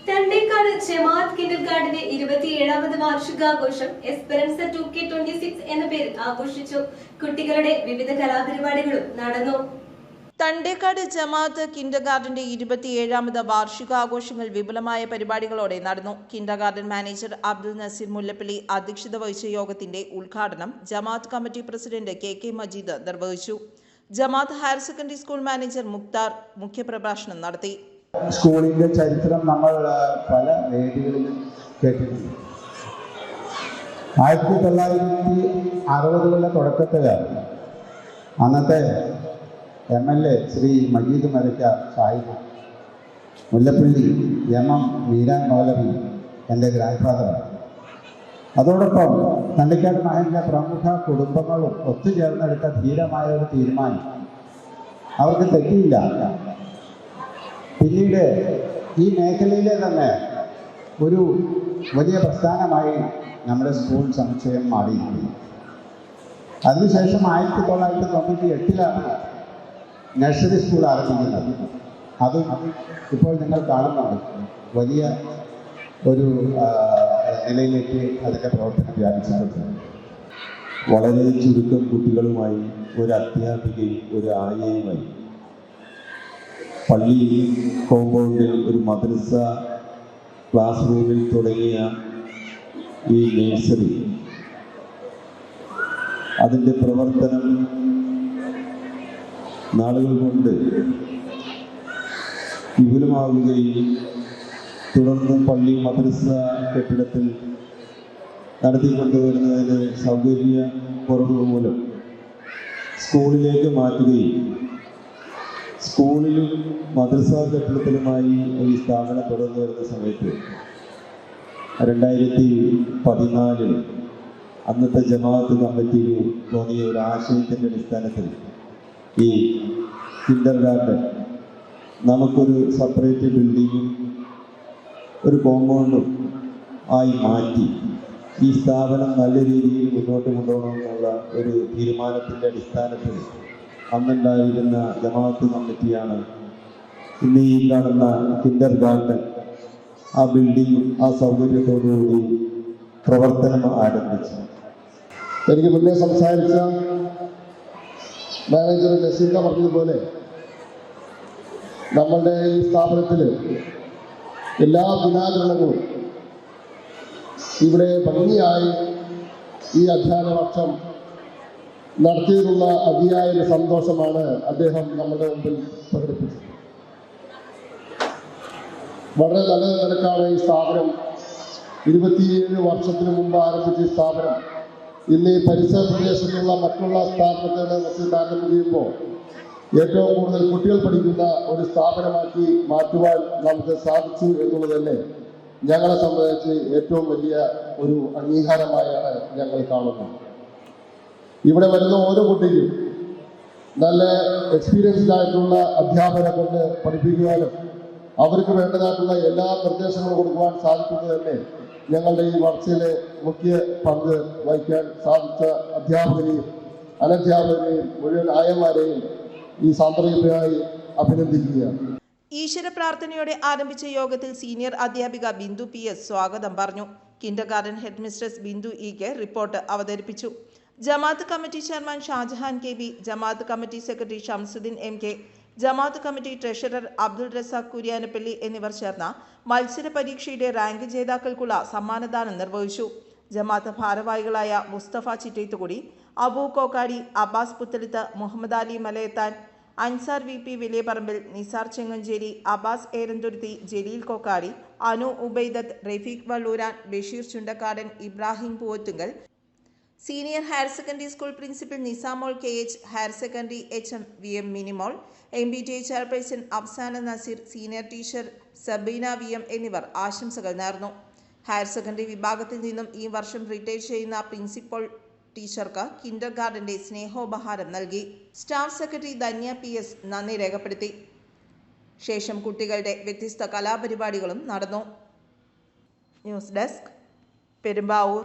തണ്ടേക്കാട് ജമാഅത്ത് കിൻഡർഗാർട്ടന്റെ 27ാമത് വാർഷികാഘോഷം Esperanza 2K26 എന്ന പേരിൽ ആഘോഷിച്ചു. കുട്ടികളുടെ വിവിധ കലാപരിപാടികളും നടന്നു. തണ്ടേക്കാട് ജമാഅത്ത് കിൻഡർഗാർട്ടന്റെ 27ാമത് വാർഷികാഘോഷങ്ങൾ വിപുലമായ പരിപാടികളോടെ നടന്നു. കിൻഡർഗാർട്ടൻ മാനേജർ അബ്ദുൽ നസീർ മുല്ലപ്പള്ളി അധ്യക്ഷത വഹിച്ച യോഗത്തിന്റെ ഉദ്ഘാടനം Jamaat committee president KK Majeed നിർവഹിച്ചു. Jamaat higher secondary school manager Mukhtar മുഖ്യപ്രഭാഷണം നടത്തി. സ്കൂളിൻ്റെ ചരിത്രം നമ്മൾ പല വേദികളിലും കേട്ടിട്ടുണ്ട്. 1960കളുടെ തുടക്കത്തിലാണ് അന്നത്തെ MLA ശ്രീ മജീദ് മരക്കാർ സാഹിബ് മുല്ലപ്പള്ളി MM മീരാൻ മൗലവി എൻ്റെ ഗ്രാൻഡ് ഫാദറാണ്. അതോടൊപ്പം തണ്ടേക്കാട് മഹലിലെ പ്രമുഖ കുടുംബങ്ങളും ഒത്തുചേർന്നെടുത്ത ധീരമായ ഒരു തീരുമാനം. അവർക്ക് തെറ്റിയില്ല. പിന്നീട് ഈ മേഖലയിലെ തന്നെ ഒരു വലിയ പ്രസ്ഥാനമായി നമ്മുടെ സ്കൂൾ സമുച്ചയം മാറിയിരിക്കുന്നു. അതിനുശേഷം 1998ലാണ് നഴ്സറി സ്കൂൾ ആരംഭിക്കുന്നത്. അതും ഇപ്പോൾ നിങ്ങൾ കാണുന്നുണ്ട്, വലിയ ഒരു നിലയിലേക്ക് അതിൻ്റെ പ്രവർത്തനം വ്യാപിച്ചിട്ടുണ്ട്. വളരെ ചുരുക്കം കുട്ടികളുമായി ഒരു അധ്യാപികയും ഒരു ആയയുമായി പള്ളി കോമ്പൗണ്ടിൽ ഒരു മദ്രസ ക്ലാസ് റൂമിൽ തുടങ്ങിയ ഈ നഴ്സറി അതിൻ്റെ പ്രവർത്തനം നാളുകൾ കൊണ്ട് വിപുലമാവുകയും തുടർന്ന് പള്ളി മദ്രസ കെട്ടിടത്തിൽ നടത്തിക്കൊണ്ടുവരുന്നതിന് സൗകര്യ കുറവ് മൂലം സ്കൂളിലേക്ക് മാറ്റുകയും സ്കൂളിലും മദ്രസ കെട്ടിടത്തിലുമായി ഈ സ്ഥാപനം തുടർന്നു വരുന്ന സമയത്ത് 2014 അന്നത്തെ ജമാഅത്ത് കമ്മിറ്റി തോന്നിയ ഒരു ആശയത്തിൻ്റെ അടിസ്ഥാനത്തിൽ ഈ കിൻഡർഗാർട്ടൻ നമുക്കൊരു സെപ്പറേറ്റ് ബിൽഡിങ്ങും ഒരു കോമ്പൗണ്ടും ആയി മാറ്റി ഈ സ്ഥാപനം നല്ല രീതിയിൽ മുന്നോട്ട് കൊണ്ടുപോകണമെന്നുള്ള ഒരു തീരുമാനത്തിൻ്റെ അടിസ്ഥാനത്തിൽ അന്നുണ്ടായിരുന്ന ജമാഅത്ത് കമ്മിറ്റിയാണ് ഇന്ന് ഈ കാണുന്ന കിൻഡർഗാർട്ടൻ ആ ബിൽഡിംഗ് ആ സൗകര്യത്തോടുകൂടി പ്രവർത്തനം ആരംഭിച്ചു. എനിക്ക് മുന്നേ സംസാരിച്ച മാനേജർ നസീർ പറഞ്ഞതുപോലെ നമ്മളുടെ ഈ സ്ഥാപനത്തിൽ എല്ലാ ദിനാചരണങ്ങളും ഇവിടെ ഭംഗിയായി ഈ അധ്യയന വർഷം നടത്തിയതിനുള്ള അതിയായ സന്തോഷമാണ് അദ്ദേഹം നമ്മുടെ മുമ്പിൽ പ്രകടിപ്പിച്ചത്. വളരെ നല്ല നിലക്കാണ് ഈ സ്ഥാപനം 27 വർഷത്തിന് മുമ്പ് ആരംഭിച്ച ഈ സ്ഥാപനം ഇന്ന് ഈ പരിസര പ്രദേശത്തുള്ള മറ്റുള്ള സ്ഥാപനങ്ങളെ വെച്ച് താരതമ്യം ചെയ്യുമ്പോൾ ഏറ്റവും കൂടുതൽ കുട്ടികൾ പഠിക്കുന്ന ഒരു സ്ഥാപനമാക്കി മാറ്റുവാൻ നമുക്ക് സാധിച്ചു എന്നുള്ളത് തന്നെ ഞങ്ങളെ സംബന്ധിച്ച് ഏറ്റവും വലിയ ഒരു അംഗീകാരമായാണ് ഞങ്ങൾ കാണുന്നത്. ഇവിടെ വരുന്ന ഓരോ കുട്ടിക്കും നല്ല എക്സ്പീരിയൻസ്ഡ് ആയിട്ടുള്ള അധ്യാപകരെ കൊണ്ട് പഠിപ്പിക്കുവാനും അവർക്ക് വേണ്ടതായിട്ടുള്ള എല്ലാ നിർദ്ദേശങ്ങളും കൊടുക്കുവാൻ സാധിക്കുന്നത് തന്നെ ഞങ്ങളുടെ ഈ വളർച്ചയിലെ മുഖ്യ പങ്ക് വഹിക്കാൻ സാധിച്ച അധ്യാപകരെയും അനധ്യാപകരെയും മുഴുവൻ ആയമാരെയും ഈ സാന്ത്വനമായി അഭിനന്ദിക്കുകയാണ്. ഈശ്വര പ്രാർത്ഥനയോടെ ആരംഭിച്ച യോഗത്തിൽ സീനിയർ അധ്യാപിക ബിന്ദു PS സ്വാഗതം പറഞ്ഞു. Kindergarten head mistress Bindu EK report അവതരിപ്പിച്ചു. ജമാഅത്ത് കമ്മിറ്റി ചെയർമാൻ ഷാജഹാൻ KB, ജമാഅത്ത് കമ്മിറ്റി സെക്രട്ടറി ഷംസുദ്ദീൻ MK, ജമാഅത്ത് കമ്മിറ്റി ട്രഷറർ അബ്ദുൾ റസാഖ് കുര്യാനപ്പള്ളി എന്നിവർ ചേർന്ന മത്സര പരീക്ഷയുടെ റാങ്ക് ജേതാക്കൾക്കുള്ള സമ്മാനദാനം നിർവഹിച്ചു. ജമാഅത്ത് ഭാരവാഹികളായ Musthafa Chittethukudi, Abu Kokkadi, Abbas Puthalath, Muhammad Ali Malayathan, Ansar VP Valiyaparambil, Nisar Chenganchery, Abbas Eranthuruthy, Jaleel Kokkadi, Anu Ubaidath, Rafeeq Valluran, Basheer Chundakkadan, Ibrahim Poovathunkal, senior higher secondary school principal Nisamol KH, higher secondary HM VM Minimol, MBTA chairperson Afsana Nazeer, senior teacher Sabeena VM എന്നിവർ ആശംസകൾ നേർന്നു. ഹയർ സെക്കൻഡറി വിഭാഗത്തിൽ നിന്നും ഈ വർഷം റിട്ടയർ ചെയ്യുന്ന പ്രിൻസിപ്പൽ ടീച്ചർക്ക് കിൻഡർഗാർട്ടന്റെ സ്നേഹോപഹാരം നൽകി. സ്റ്റാഫ് സെക്രട്ടറി ധന്യ PS നന്ദി രേഖപ്പെടുത്തി. ശേഷം കുട്ടികളുടെ വ്യത്യസ്ത കലാപരിപാടികളും നടന്നു. News desk, Perumbavoor.